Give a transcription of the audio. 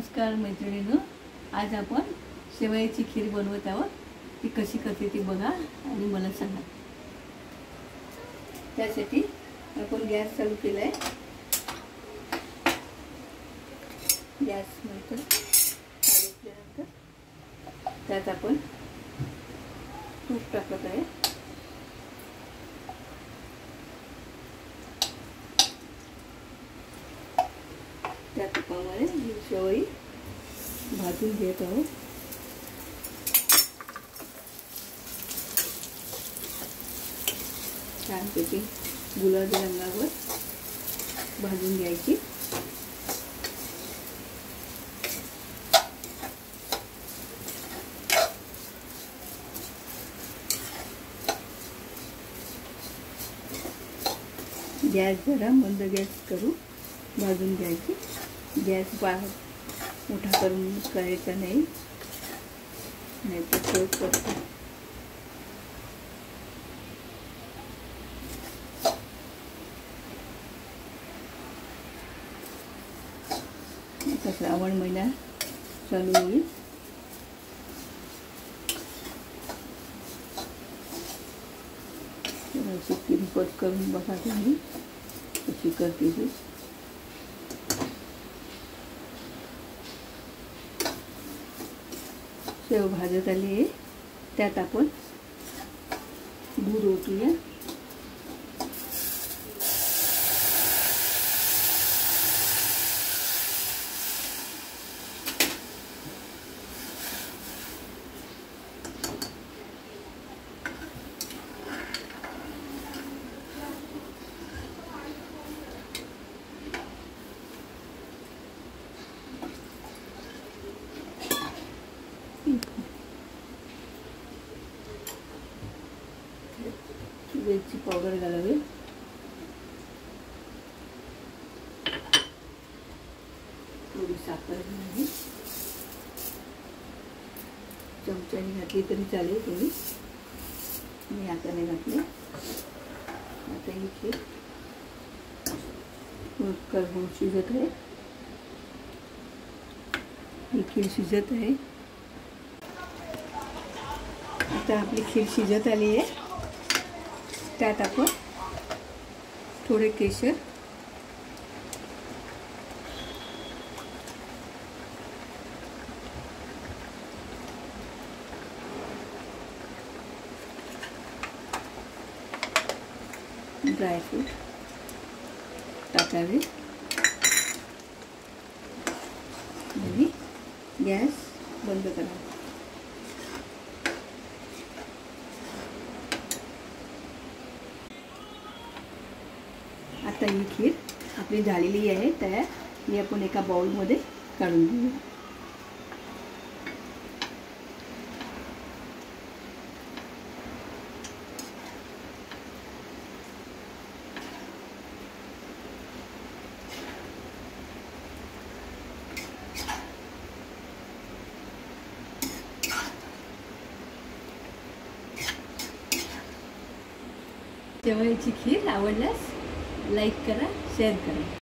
नमस्कार मैत्रिणींनो, आज आपण शेवयाची खीर बनवत आहोत। ती कशी करते ती बघा आणि मला सांगा। त्यासाठी आपण गॅस चालू केलाय। गॅस नंतर चालू केल्यानंतर त्यात आपण तूप टाकत आहे। त्या तुपामध्ये शेवई भाजून घेत आहोत। छानपैकी गुलाबी रंगावर भाजून घ्यायची। गॅस जरा मंद गॅस करून भाजून घ्यायची। गॅस मोठा करून करायचा नाही, नाहीतर चव करतो। आता श्रावण महिना चालू होईल। अशी किरपत करून बघा तुम्ही कशी करते ती। शेव भाजत आली आहे, त्यात आपण दूध ओतूया। वेलची पावडर घालावी। थोडी साखर घालावी। चमच्याने घातली तरी चालेल तुम्ही, मी हाताने घातले। आता ही खीर करून शिजत आहे। ही खीर शिजत आहे। आता आपली खीर शिजत आली आहे। त्यात आपण थोडे केशर, ड्रायफ्रूट टाकावे आणि गॅस बंद करावा। आता ही खीर आपली झालेली आहे तयार। ही आपण एका बाउलमध्ये काढून घेऊ। शेवयाची खीर आवडल्यास लाईक करा, शेअर करा।